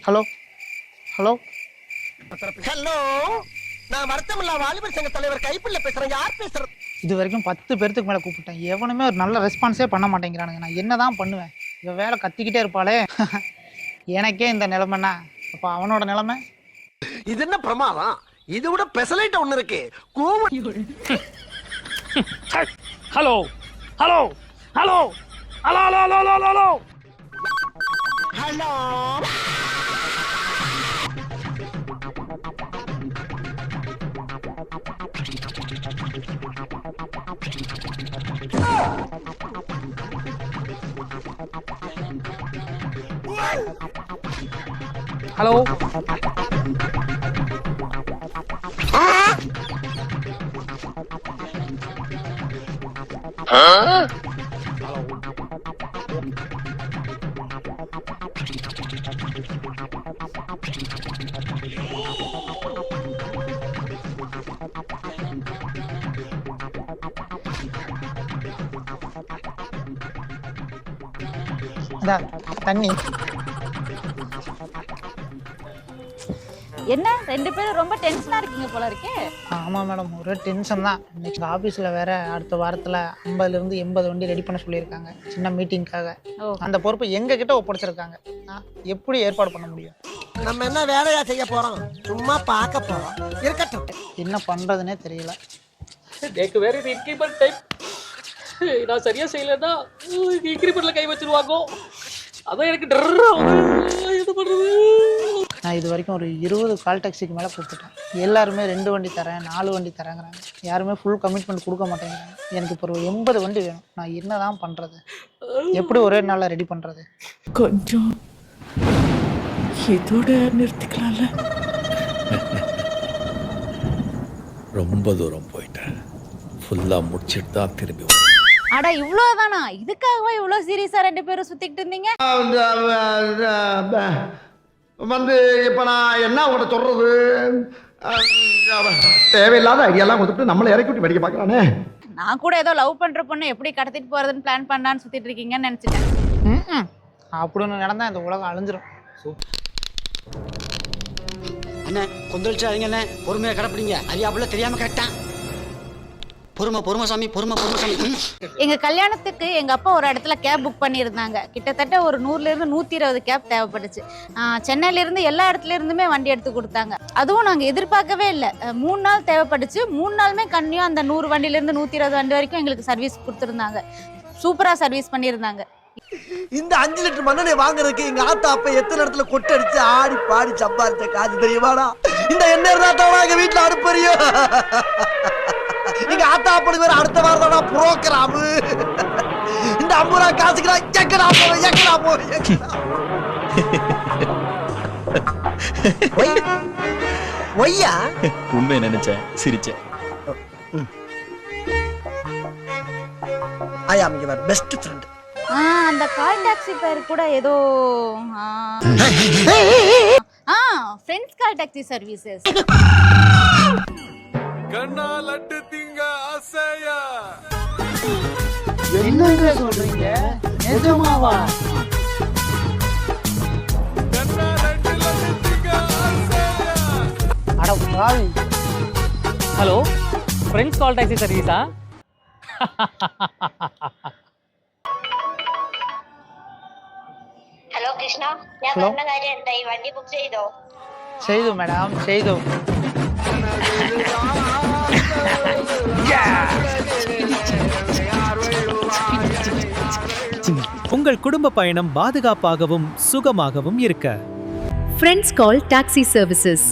Hello hello hello, நான் வருத்தமில்லா வாலிபர் சங்க தலைவர் கைப்பிள்ள பேசுறேன். யார் பேசுறது? இது வரைக்கும் 10 பேர்த்துக்கு மேலே கூப்பிட்டேன், எவனுமே ஒரு நல்ல ரெஸ்பான்ஸே பண்ண மாட்டேங்கிறானுங்க. நான் என்ன தான் பண்ணுவேன்? இவன் வேலை கத்திக்கிட்டே இருப்பாளே. எனக்கே இந்த நிலைமைன்னா அப்போ அவனோட நிலைமை. இது என்ன பிரமாதம்? இது விட பெசலைட் ஒண்ணு இருக்கு. Hello hello hello hello hello hello hello hello, hello தண்ணி. என்ன 2 பேரும் ரொம்ப டென்ஷனா இருக்கீங்க போல இருக்கே. ஆமாம் மேடம், ஒரே டென்ஷன் தான். இன்னைக்கு ஆஃபீஸில் வேற அடுத்த வாரத்தில் 50லேருந்து 80 வண்டி ரெடி பண்ண சொல்லியிருக்காங்க சின்ன மீட்டிங்காக. அந்த பொறுப்பை எங்ககிட்ட ஒப்படைச்சிருக்காங்க. எப்படி ஏற்பாடு பண்ண முடியும்? நம்ம என்ன வேலையா செய்ய போறோம்? சும்மா பார்க்க போறோம். இருக்கட்டும். என்ன பண்ணுறதுனே தெரியல. எனக்கு வேற இது இன்கிரிமெண்ட் டைப். நான் சரியா செய்யலன்னா இன்கிரிமெண்ட்ல கை வச்சிருவாங்க. அதான் எனக்கு இது பண்றது. நான் இது வரைக்கும் ஒரு 20 கால் டாக்ஸிக்கு மேலே கூப்பிட்டேன். எல்லாருமே 2 வண்டி தரேன், 4 வண்டி தரேங்கிறாங்க. யாருமே ஃபுல் கமிட்மெண்ட் கொடுக்க மாட்டேங்கிறாங்க. எனக்கு இப்போ ஒரு 80 வண்டி வேணும். நான் என்ன தான் பண்ணுறது? எப்படி ஒரே நாளில் ரெடி பண்ணுறது? கொஞ்சம் இதோட நிறுத்திக்கலாம்ல. ரொம்ப தூரம் போயிட்டேன். ஃபுல்லாக முடிச்சுட்டு தான் திரும்பி வரும். அட இவ்வளோதானா? இதுக்காகவா இவ்வளோ சீரியஸா 2 பேரும் சுத்திக்கிட்டு இருந்தீங்க? வந்து இப்ப நான் என்ன உங்கள்கிட்ட சொல்றது? தேவையில்லாத ஐடியாலாம் கொடுத்துட்டு நம்மளை இறக்கி விட்டு வெடிக்க பார்க்கறானே. நான் கூட ஏதோ லவ் பண்ற பொண்ணு எப்படி கடத்திட்டு போறதுன்னு பிளான் பண்ணான்னு சுத்திட்டு இருக்கீங்கன்னு நினைச்சிட்டேன். அப்படின்னு நடந்தால் இந்த உலகம் அழிஞ்சிரும். அண்ணே கொந்தளிச்சாதீங்க அண்ணே, பொறுமையா கடப்பிடிங்க. அறியாப்புல தெரியாம கேட்டான். பொறுமை சாமி, பொறுமை சாமி. எங்க கல்யாணத்துக்கு எங்க அப்பா ஒரு இடத்துல கேப் புக் பண்ணியிருந்தாங்க. கிட்டத்தட்ட ஒரு 100லேருந்து 120 கேப் தேவைப்பட்டுச்சு. சென்னையில இருந்து எல்லா இடத்துல இருந்துமே வண்டி எடுத்து கொடுத்தாங்க. அதுவும் நாங்க எதிர்பார்க்கவே இல்லை. 3 நாள் தேவைப்பட்டுச்சு. 3 நாளுமே கன்னியும் அந்த 100 வண்டியிலேருந்து 120 வண்டி வரைக்கும் எங்களுக்கு சர்வீஸ் கொடுத்துருந்தாங்க. சூப்பரா சர்வீஸ் பண்ணியிருந்தாங்க. இந்த 5 லிட்டர் மண்ணெண்ணை வாங்குறதுக்கு எங்க ஆத்தா அப்ப எத்தனை இடத்துல கொட்டடிச்சு ஆடி பாடி சம்பாதிச்ச காசு தெரியுமாடா? இந்த எண்ணெய் இருந்தா எங்க வீட்டுல அனுப்புறியோ. எங்க ஆத்தா அப்படி வேற அடுத்த வாரம் தானா புரோக்கராமு. இந்த 50 ரூபா காசுக்கு எக்கடா ஒய்யா உண்மை நினைச்சேன், சிரிச்சேன். ஐ ஆம் யுவர் பெஸ்ட் ஃப்ரெண்ட். அந்த கால் டாக்ஸி பேர் கூட ஏதோ friends call taxi services. Kanna Laddu திங்க ஆசையா? என்னங்க சொல்றீங்க? நிஜமாவா? கண்ணா லட்டு திங்க ஆசையா? அட பாவி. ஹலோ, ஃப்ரெண்ட்ஸ் கால் டாக்ஸி சர்வீஸா? ഹലോ കൃഷ്ണ, ഞാൻ ഹലോ. പറഞ്ഞ കാര്യം എന്തായി? വണ്ടി ബുക്ക് ചെയ്തോ? செய்து மேடம், செய்து. உங்கள் குடும்ப பயணம் பாதுகாப்பாகவும் சுகமாகவும் இருக்க Friends Call Taxi Services.